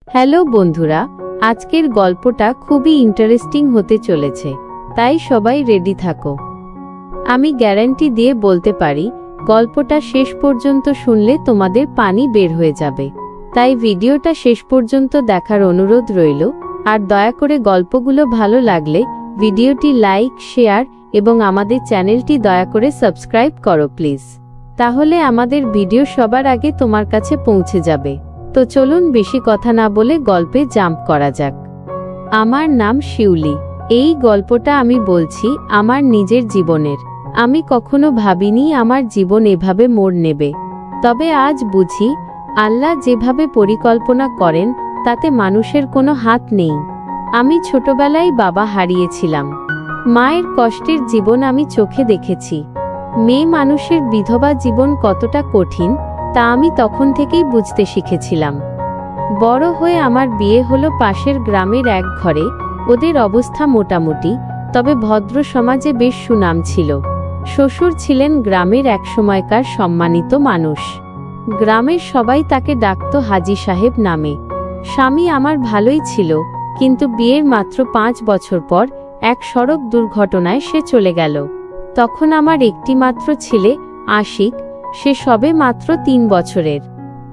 Hello বন্ধুরা, আজকের গল্পটা খুবই ইন্টারেস্টিং হতে চলেছে, তাই সবাই রেডি থাকো। আমি গ্যারান্টি দিয়ে বলতে পারি গল্পটা শেষ পর্যন্ত শুনলে তোমাদের পানি বের হয়ে যাবে। তাই ভিডিওটা শেষ পর্যন্ত দেখার অনুরোধ রইল। আর দয়া করে গল্পগুলো ভালো লাগলে ভিডিওটি লাইক, শেয়ার এবং আমাদের চ্যানেলটি দয়া করে সাবস্ক্রাইব করো প্লিজ। তাহলে আমাদের ভিডিও সবার আগে তোমার কাছে পৌঁছে যাবে। তো চলুন বেশি কথা না বলে গল্পে জাম্প করা যাক। আমার নাম শিউলি। এই গল্পটা আমি বলছি আমার নিজের জীবনের। আমি কখনো ভাবিনি আমার জীবন এভাবে মোড় নেবে। তবে আজ বুঝি আল্লাহ যেভাবে পরিকল্পনা করেন তাতে মানুষের কোনো হাত নেই। আমি ছোটবেলায় বাবা হারিয়েছিলাম। মায়ের কষ্টের জীবন আমি চোখে দেখেছি। মেয়ে মানুষের বিধবা জীবন কতটা কঠিন তা আমি তখন থেকেই বুঝতে শিখেছিলাম। বড় হয়ে আমার বিয়ে হলো পাশের গ্রামের এক ঘরে। ওদের অবস্থা মোটামুটি, তবে ভদ্র সমাজে বেশ সুনাম ছিল। শ্বশুর ছিলেন গ্রামের এক সময়কার সম্মানিত মানুষ। গ্রামের সবাই তাকে ডাকত হাজী সাহেব নামে। স্বামী আমার ভালোই ছিল, কিন্তু বিয়ের মাত্র 5 বছর পর এক সড়ক দুর্ঘটনায় সে চলে গেল। তখন আমার একটি মাত্র ছেলে আশিক, সে সবে মাত্র 3 বছরের।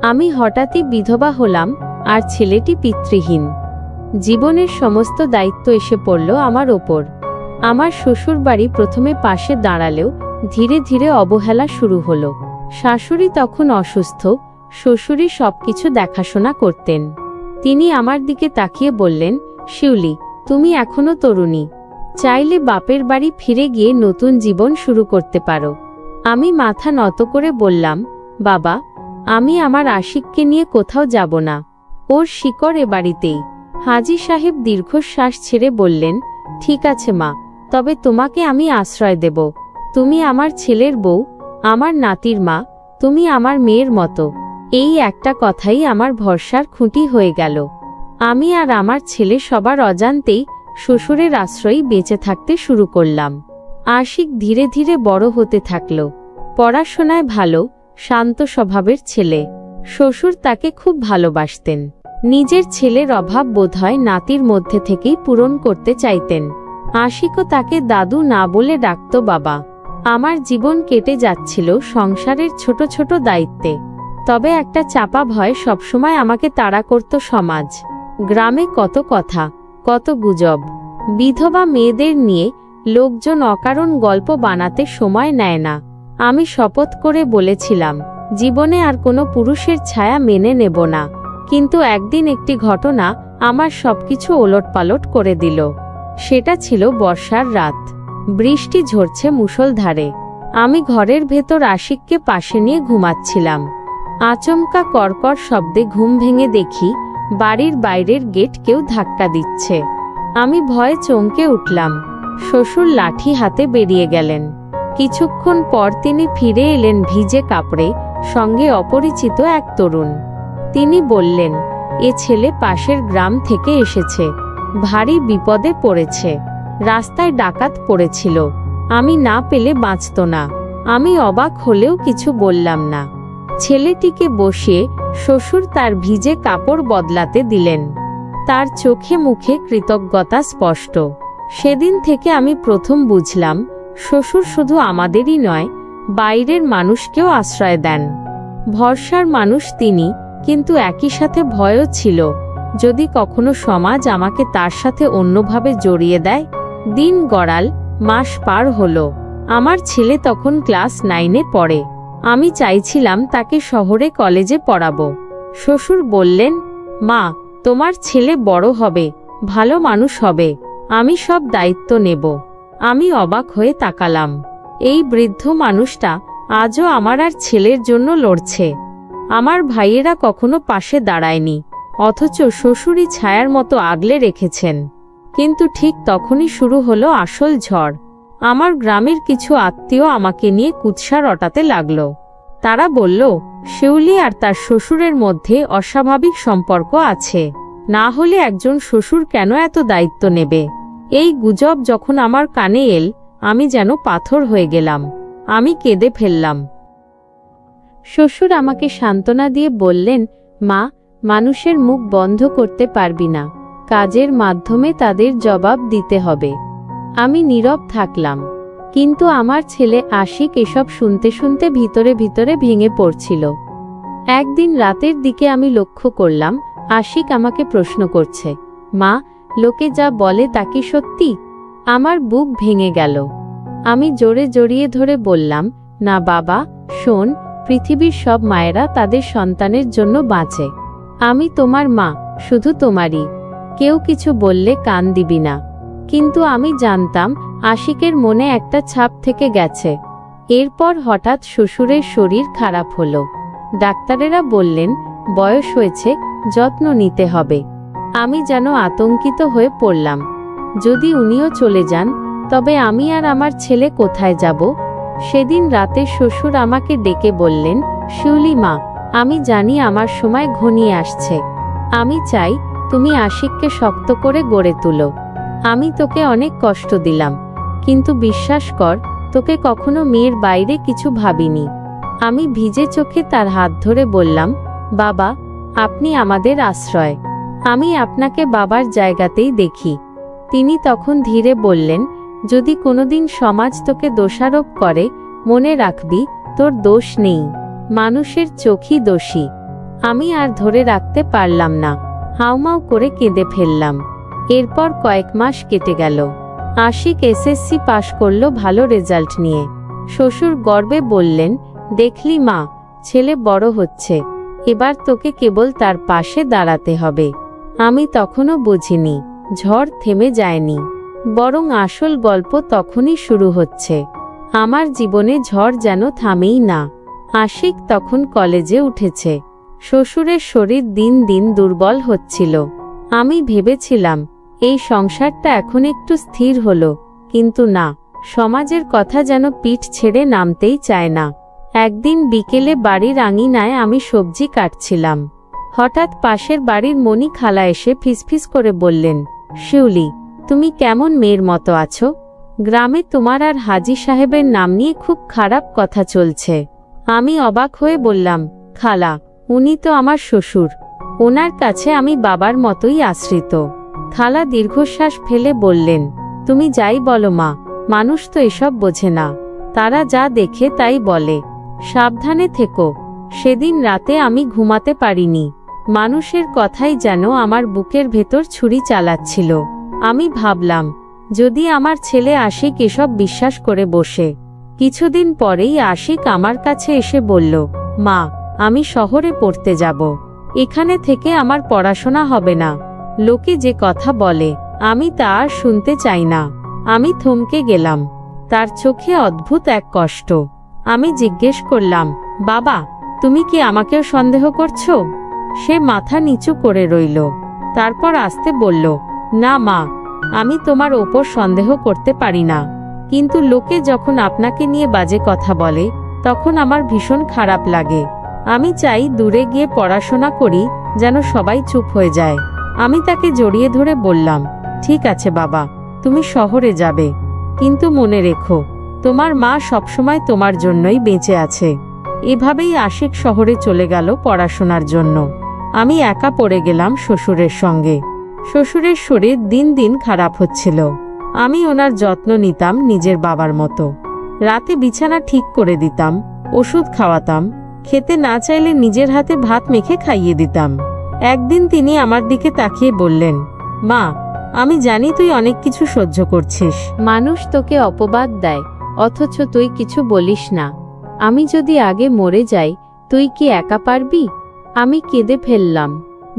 আমি হঠাৎই বিধবা হলাম আর ছেলেটি পিতৃহীন। জীবনের সমস্ত দায়িত্ব এসে পড়ল আমার ওপর। আমার শ্বশুর বাড়ি প্রথমে পাশে দাঁড়ালেও ধীরে ধীরে অবহেলা শুরু হলো। শাশুড়ি তখন অসুস্থ, শ্বশুরই সবকিছু দেখাশোনা করতেন। তিনি আমার দিকে তাকিয়ে বললেন, শিউলি, তুমি এখনো তরুণী, চাইলে বাপের বাড়ি ফিরে গিয়ে নতুন জীবন শুরু করতে পারো। আমি মাথা নত করে বললাম, বাবা, আমি আমার আশিককে নিয়ে কোথাও যাব না। ওর শিকড় এ বাড়িতেই। হাজী সাহেব দীর্ঘশ্বাস ছেড়ে বললেন, ঠিক আছে মা, তবে তোমাকে আমি আশ্রয় দেব। তুমি আমার ছেলের বউ, আমার নাতির মা, তুমি আমার মেয়ের মতো। এই একটা কথাই আমার ভরসার খুঁটি হয়ে গেল। আমি আর আমার ছেলে সবার অজান্তেই শ্বশুরের আশ্রয়ই বেঁচে থাকতে শুরু করলাম। আশিক ধীরে ধীরে বড় হতে থাকল। পড়াশোনায় ভালো, শান্ত স্বভাবের ছেলে। শ্বশুর তাকে খুব ভালোবাসতেন। নিজের ছেলের অভাব বোধহয় নাতির মধ্যে থেকেই পূরণ করতে চাইতেন। আশিকও তাকে দাদু না বলে ডাকত বাবা। আমার জীবন কেটে যাচ্ছিল সংসারের ছোট ছোট দায়িত্বে। তবে একটা চাপা ভয় সবসময় আমাকে তাড়া করত সমাজ। গ্রামে কত কথা, কত গুজব। বিধবা মেয়েদের নিয়ে লোকজন অকারণ গল্প বানাতে সময় নেয় না। আমি শপথ করে বলেছিলাম, জীবনে আর কোনো পুরুষের ছায়া মেনে নেব না। কিন্তু একদিন একটি ঘটনা আমার সবকিছু ওলটপালট করে দিল। সেটা ছিল বর্ষার রাত। বৃষ্টি ঝরছে মুষলধারে। আমি ঘরের ভেতর আশিককে পাশে নিয়ে ঘুমাচ্ছিলাম। আচমকা কর্কর শব্দে ঘুম ভেঙে দেখি বাড়ির বাইরের গেট কেউ ধাক্কা দিচ্ছে। আমি ভয়ে চমকে উঠলাম। শ্বশুর লাঠি হাতে বেরিয়ে গেলেন। কিছুক্ষণ পর তিনি ফিরে এলেন ভিজে কাপড়ে, সঙ্গে অপরিচিত এক তরুণ। তিনি বললেন, এ ছেলে পাশের গ্রাম থেকে এসেছে, ভারী বিপদে পড়েছে। রাস্তায় ডাকাত পড়েছিল, আমি না পেলে বাঁচত না। আমি অবাক হলেও কিছু বললাম না। ছেলেটিকে বসিয়ে শ্বশুর তার ভিজে কাপড় বদলাতে দিলেন। তার চোখে মুখে কৃতজ্ঞতা স্পষ্ট। সেদিন থেকে আমি প্রথম বুঝলাম, শ্বশুর শুধু আমাদেরই নয়, বাইরের মানুষকেও আশ্রয় দেন। ভরসার মানুষ তিনি, কিন্তু একই সাথে ভয়ও ছিল, যদি কখনো সমাজ আমাকে তার সাথে অন্যভাবে জড়িয়ে দেয়। দিন গড়াল, মাস পার হলো। আমার ছেলে তখন ক্লাস 9-এ পড়ে। আমি চাইছিলাম তাকে শহরে কলেজে পড়াবো। শ্বশুর বললেন, মা, তোমার ছেলে বড় হবে, ভালো মানুষ হবে, আমি সব দায়িত্ব নেব। আমি অবাক হয়ে তাকালাম। এই বৃদ্ধ মানুষটা আজও আমার আর ছেলের জন্য লড়ছে। আমার ভাইয়েরা কখনো পাশে দাঁড়ায়নি, অথচ শ্বশুরই ছায়ার মতো আগলে রেখেছেন। কিন্তু ঠিক তখনই শুরু হলো আসল ঝড়। আমার গ্রামের কিছু আত্মীয় আমাকে নিয়ে কুৎসা রটাতে লাগল। তারা বলল, শিউলি আর তার শ্বশুরের মধ্যে অস্বাভাবিক সম্পর্ক আছে, না হলে একজন শ্বশুর কেন এত দায়িত্ব নেবে। এই গুজব যখন আমার কানে এল, আমি যেন পাথর হয়ে গেলাম। আমি কেঁদে ফেললাম। শ্বশুর আমাকে সান্ত্বনা দিয়ে বললেন, মা, মানুষের মুখ বন্ধ করতে পারবি না, কাজের মাধ্যমে তাদের জবাব দিতে হবে। আমি নীরব থাকলাম, কিন্তু আমার ছেলে আশিক এসব শুনতে শুনতে ভিতরে ভিতরে ভেঙে পড়ছিল। একদিন রাতের দিকে আমি লক্ষ্য করলাম আশিক আমাকে প্রশ্ন করছে, মা, লোকে যা বলে তা কি সত্যি? আমার বুক ভেঙে গেল। আমি জোরে জড়িয়ে ধরে বললাম, না বাবা, শোন, পৃথিবীর সব মায়েরা তাদের সন্তানের জন্য বাঁচে। আমি তোমার মা, শুধু তোমারই। কেউ কিছু বললে কান দিবি না। কিন্তু আমি জানতাম আশিকের মনে একটা ছাপ থেকে গেছে। এরপর হঠাৎ শ্বশুরের শরীর খারাপ হলো। ডাক্তারেরা বললেন বয়স হয়েছে, যত্ন নিতে হবে। আমি যেন আতঙ্কিত হয়ে পড়লাম। যদি উনিও চলে যান, তবে আমি আর আমার ছেলে কোথায় যাব? সেদিন রাতে শ্বশুর আমাকে ডেকে বললেন, শিউলি মা, আমি জানি আমার সময় ঘনিয়ে আসছে। আমি চাই তুমি আশিককে শক্ত করে গড়ে তুলো। আমি তোকে অনেক কষ্ট দিলাম, কিন্তু বিশ্বাস কর, তোকে কখনো মেয়ের বাইরে কিছু ভাবিনি। আমি ভিজে চোখে তার হাত ধরে বললাম, বাবা, আপনি আমাদের আশ্রয়। আমি আপনাকে বাবার জায়গাতেই দেখি। তিনি তখন ধীরে বললেন, যদি কোনোদিন সমাজ তোকে দোষারোপ করে, মনে রাখবি তোর দোষ নেই, মানুষের চোখই দোষী। আমি আর ধরে রাখতে পারলাম না, হাউমাউ করে কেঁদে ফেললাম। এরপর কয়েক মাস কেটে গেল। আশিক এসএসসি পাশ করলো ভালো রেজাল্ট নিয়ে। শ্বশুর গর্বে বললেন, দেখলি মা, ছেলে বড় হচ্ছে, এবার তোকে কেবল তার পাশে দাঁড়াতে হবে। আমি তখনও বুঝিনি ঝড় থেমে যায়নি, বরং আসল গল্প তখনই শুরু হচ্ছে। আমার জীবনে ঝড় যেন থামেই না। আশিক তখন কলেজে উঠেছে। শ্বশুরের শরীর দিন দিন দুর্বল হচ্ছিল। আমি ভেবেছিলাম এই সংসারটা এখন একটু স্থির হলো, কিন্তু না, সমাজের কথা যেন পিঠ ছেড়ে নামতেই চায় না। একদিন বিকেলে বাড়ির আঙিনায় আমি সবজি কাটছিলাম। হঠাৎ পাশের বাড়ির মণি খালা এসে ফিসফিস করে বললেন, শিউলি, তুমি কেমন মেয়ের মতো আছো? গ্রামে তোমার আর হাজী সাহেবের নাম নিয়ে খুব খারাপ কথা চলছে। আমি অবাক হয়ে বললাম, খালা, উনি তো আমার শ্বশুর, ওনার কাছে আমি বাবার মতোই আশ্রিত। খালা দীর্ঘশ্বাস ফেলে বললেন, তুমি যাই বলো মা, মানুষ তো এসব বোঝে না, তারা যা দেখে তাই বলে। সাবধানে থেকো। সেদিন রাতে আমি ঘুমাতে পারিনি। মানুষের কথাই যেন আমার বুকের ভেতর ছুরি চালাচ্ছিল। আমি ভাবলাম, যদি আমার ছেলে আশিক এসব বিশ্বাস করে বসে। কিছুদিন পরেই আশিক আমার কাছে এসে বলল, মা, আমি শহরে পড়তে যাব। এখানে থেকে আমার পড়াশোনা হবে না। লোকে যে কথা বলে আমি তা আর শুনতে চাই না। আমি থমকে গেলাম। তার চোখে অদ্ভুত এক কষ্ট। আমি জিজ্ঞেস করলাম, বাবা, তুমি কি আমাকেও সন্দেহ করছো? সে মাথা নিচু করে রইল। তারপর আস্তে বলল, না মা, আমি তোমার ওপর সন্দেহ করতে পারি না, কিন্তু লোকে যখন আপনাকে নিয়ে বাজে কথা বলে, তখন আমার ভীষণ খারাপ লাগে। আমি চাই দূরে গিয়ে পড়াশোনা করি, যেন সবাই চুপ হয়ে যায়। আমি তাকে জড়িয়ে ধরে বললাম, ঠিক আছে বাবা, তুমি শহরে যাবে, কিন্তু মনে রেখো, তোমার মা সবসময় তোমার জন্যই বেঁচে আছে। এভাবেই আশিক শহরে চলে গেল পড়াশোনার জন্য। আমি একা পড়ে গেলাম শ্বশুরের সঙ্গে। শ্বশুরের শরীর দিন দিন খারাপ হচ্ছিল। আমি ওনার যত্ন নিতাম নিজের বাবার মতো। রাতে বিছানা ঠিক করে দিতাম, ওষুধ খাওয়াতাম, খেতে না চাইলে নিজের হাতে ভাত মেখে খাইয়ে দিতাম। একদিন তিনি আমার দিকে তাকিয়ে বললেন, মা, আমি জানি তুই অনেক কিছু সহ্য করছিস। মানুষ তোকে অপবাদ দেয়, অথচ তুই কিছু বলিস না। আমি যদি আগে মরে যাই, তুই কি একা পারবি? আমি কেঁদে ফেললাম।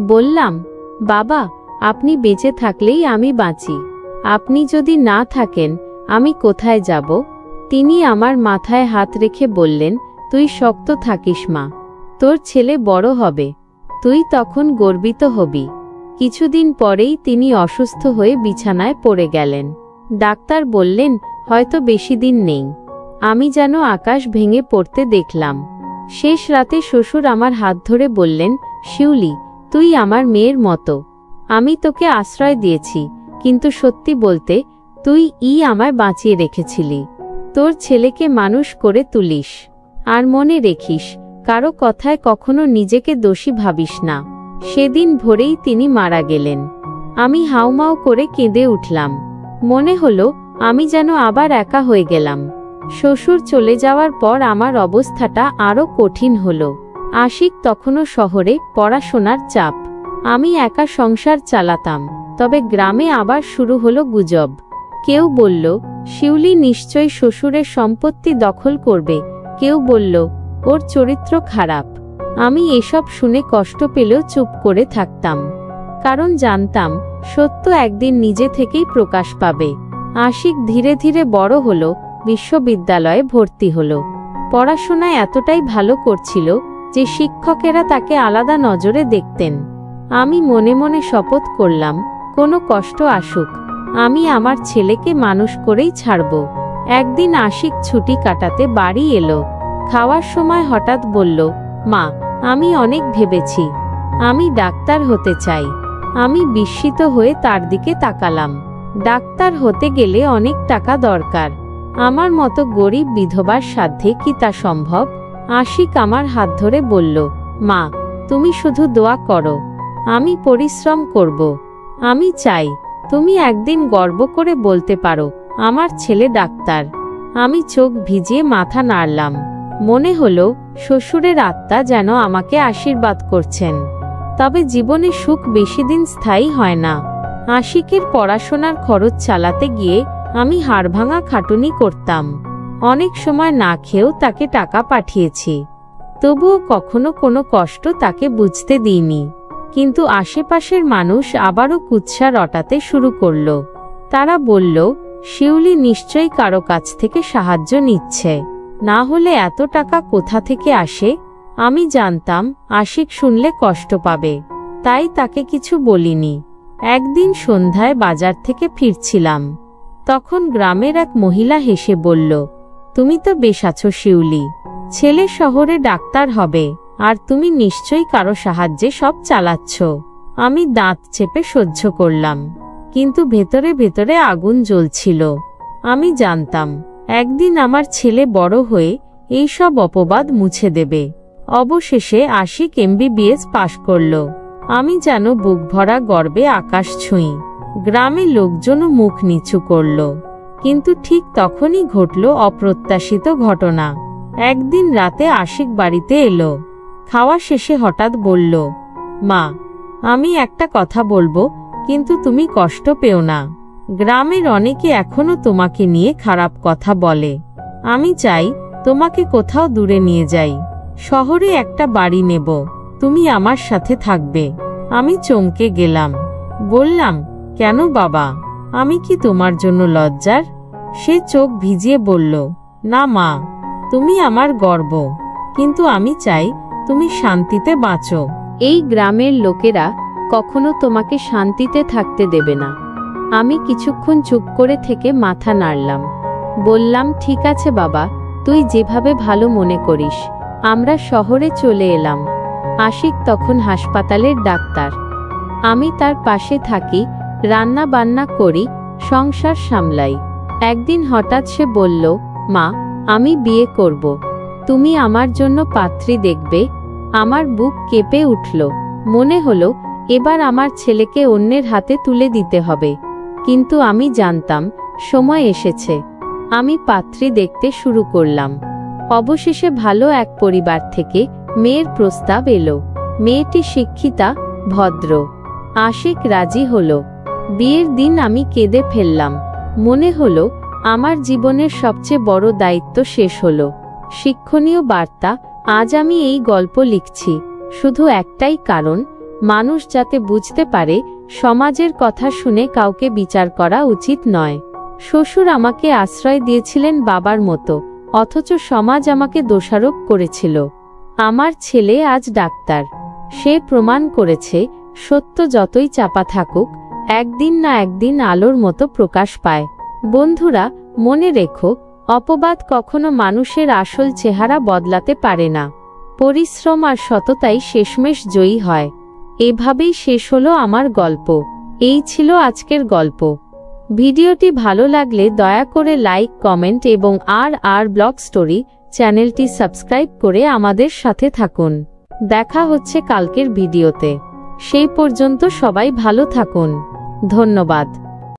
বললাম, বাবা, আপনি বেঁচে থাকলেই আমি বাঁচি। আপনি যদি না থাকেন, আমি কোথায় যাব? তিনি আমার মাথায় হাত রেখে বললেন, তুই শক্ত থাকিস মা, তোর ছেলে বড় হবে, তুই তখন গর্বিত হবি। কিছুদিন পরেই তিনি অসুস্থ হয়ে বিছানায় পড়ে গেলেন। ডাক্তার বললেন, হয়তো বেশি দিন নেই। আমি যেন আকাশ ভেঙে পড়তে দেখলাম। শেষ রাতে শ্বশুর আমার হাত ধরে বললেন, শিউলি, তুই আমার মেয়ের মতো। আমি তোকে আশ্রয় দিয়েছি, কিন্তু সত্যি বলতে তুই আমায় বাঁচিয়ে রেখেছিলি। তোর ছেলেকে মানুষ করে তুলিস। আর মনে রেখিস, কারো কথায় কখনো নিজেকে দোষী ভাবিস না। সেদিন ভোরেই তিনি মারা গেলেন। আমি হাউমাউ করে কেঁদে উঠলাম। মনে হলো আমি যেন আবার একা হয়ে গেলাম। শ্বশুর চলে যাওয়ার পর আমার অবস্থাটা আরো কঠিন হলো। আশিক তখনও শহরে, পড়াশোনার চাপ। আমি একা সংসার চালাতাম। তবে গ্রামে আবার শুরু হলো গুজব। কেউ বলল শিউলি নিশ্চয়ই শ্বশুরের সম্পত্তি দখল করবে, কেউ বলল ওর চরিত্র খারাপ। আমি এসব শুনে কষ্ট পেলেও চুপ করে থাকতাম, কারণ জানতাম সত্য একদিন নিজে থেকেই প্রকাশ পাবে। আশিক ধীরে ধীরে বড় হলো, বিশ্ববিদ্যালয়ে ভর্তি হলো। পড়াশোনায় এতটাই ভালো করছিল যে শিক্ষকেরা তাকে আলাদা নজরে দেখতেন। আমি মনে মনে শপথ করলাম, কোনো কষ্ট আসুক, আমি আমার ছেলেকে মানুষ করেই ছাড়ব। একদিন আশিক ছুটি কাটাতে বাড়ি এলো। খাওয়ার সময় হঠাৎ বলল, মা, আমি অনেক ভেবেছি, আমি ডাক্তার হতে চাই। আমি বিস্মিত হয়ে তার দিকে তাকালাম। ডাক্তার হতে গেলে অনেক টাকা দরকার। আমার মতো গরিব বিধবার সাধ্যে কি তা সম্ভব? আশিক আমার হাত ধরে বলল, মা, তুমি শুধু দোয়া করো, আমি পরিশ্রম করব। আমি চাই তুমি একদিন গর্ব করে বলতে পারো আমার ছেলে ডাক্তার। আমি চোখ ভিজিয়ে মাথা নাড়লাম। মনে হলো শ্বশুরের আত্মা যেন আমাকে আশীর্বাদ করছেন। তবে জীবনে সুখ বেশিদিন স্থায়ী হয় না। আশিকের পড়াশোনার খরচ চালাতে গিয়ে আমি হাড়ভাঙা খাটুনি করতাম। অনেক সময় না খেয়েও তাকে টাকা পাঠিয়েছি। তবুও কখনো কোনো কষ্ট তাকে বুঝতে দিইনি। কিন্তু আশেপাশের মানুষ আবারও কুৎসা রটাতে শুরু করল। তারা বলল, শিউলি নিশ্চয়ই কারো কাছ থেকে সাহায্য নিচ্ছে, না হলে এত টাকা কোথা থেকে আসে? আমি জানতাম আশিক শুনলে কষ্ট পাবে, তাই তাকে কিছু বলিনি। একদিন সন্ধ্যায় বাজার থেকে ফিরছিলাম। তখন গ্রামের এক মহিলা হেসে বলল, তুমি তো বেশ আছো শিউলি, ছেলে শহরে ডাক্তার হবে, আর তুমি নিশ্চয়ই কারো সাহায্যে সব চালাচ্ছ। আমি দাঁত চেপে সহ্য করলাম, কিন্তু ভেতরে ভেতরে আগুন জ্বলছিল। আমি জানতাম একদিন আমার ছেলে বড় হয়ে এই সব অপবাদ মুছে দেবে। অবশেষে আশিক MBBS পাশ করল। আমি যেন বুক ভরা গর্বে আকাশ ছুঁই। গ্রামে লোকজনও মুখ নিচু করল। কিন্তু ঠিক তখনই ঘটল অপ্রত্যাশিত ঘটনা। একদিন রাতে আশিক বাড়িতে এলো। খাওয়া শেষে হঠাৎ বলল, মা, আমি একটা কথা বলবো, কিন্তু তুমি কষ্ট পেও না। গ্রামের অনেকে এখনো তোমাকে নিয়ে খারাপ কথা বলে। আমি চাই তোমাকে কোথাও দূরে নিয়ে যাই, শহরে একটা বাড়ি নেব, তুমি আমার সাথে থাকবে। আমি চমকে গেলাম। বললাম, কেন বাবা, আমি কি তোমার জন্য লজ্জার? সে চোখ ভিজিয়ে বলল, না মা, তুমি আমার গর্ব, কিন্তু আমি চাই তুমি শান্তিতে বাঁচো। এই গ্রামের লোকেরা কখনো তোমাকে শান্তিতে থাকতে দেবে না। আমি কিছুক্ষণ চুপ করে থেকে মাথা নাড়লাম। বললাম, ঠিক আছে বাবা, তুই যেভাবে ভালো মনে করিস। আমরা শহরে চলে এলাম। আশিক তখন হাসপাতালের ডাক্তার। আমি তার পাশে থাকি, রান্না বান্না করি, সংসার সামলাই। একদিন হঠাৎ সে বলল, মা, আমি বিয়ে করব, তুমি আমার জন্য পাত্রী দেখবে। আমার বুক কেঁপে উঠল। মনে হলো এবার আমার ছেলেকে অন্যের হাতে তুলে দিতে হবে। কিন্তু আমি জানতাম সময় এসেছে। আমি পাত্রী দেখতে শুরু করলাম। অবশেষে ভালো এক পরিবার থেকে মেয়ের প্রস্তাব এলো। মেয়েটি শিক্ষিতা, ভদ্র। আশিক রাজি হলো। বিয়ের দিন আমি কেঁদে ফেললাম। মনে হলো আমার জীবনের সবচেয়ে বড় দায়িত্ব শেষ হলো। শিক্ষণীয় বার্তা, আজ আমি এই গল্প লিখছি শুধু একটাই কারণ, মানুষ যাতে বুঝতে পারে সমাজের কথা শুনে কাউকে বিচার করা উচিত নয়। শ্বশুর আমাকে আশ্রয় দিয়েছিলেন বাবার মতো, অথচ সমাজ আমাকে দোষারোপ করেছিল। আমার ছেলে আজ ডাক্তার। সে প্রমাণ করেছে সত্য যতই চাপা থাকুক, একদিন না একদিন আলোর মতো প্রকাশ পায়। বন্ধুরা, মনে রেখো, অপবাদ কখনো মানুষের আসল চেহারা বদলাতে পারে না। পরিশ্রম আর সততাই শেষমেশ জয়ী হয়। এভাবেই শেষ হলো আমার গল্প। এই ছিল আজকের গল্প। ভিডিওটি ভালো লাগলে দয়া করে লাইক, কমেন্ট এবং আর ব্লগ স্টোরি চ্যানেলটি সাবস্ক্রাইব করে আমাদের সাথে থাকুন। দেখা হচ্ছে কালকের ভিডিওতে। সেই পর্যন্ত সবাই ভালো থাকুন। ধন্যবাদ।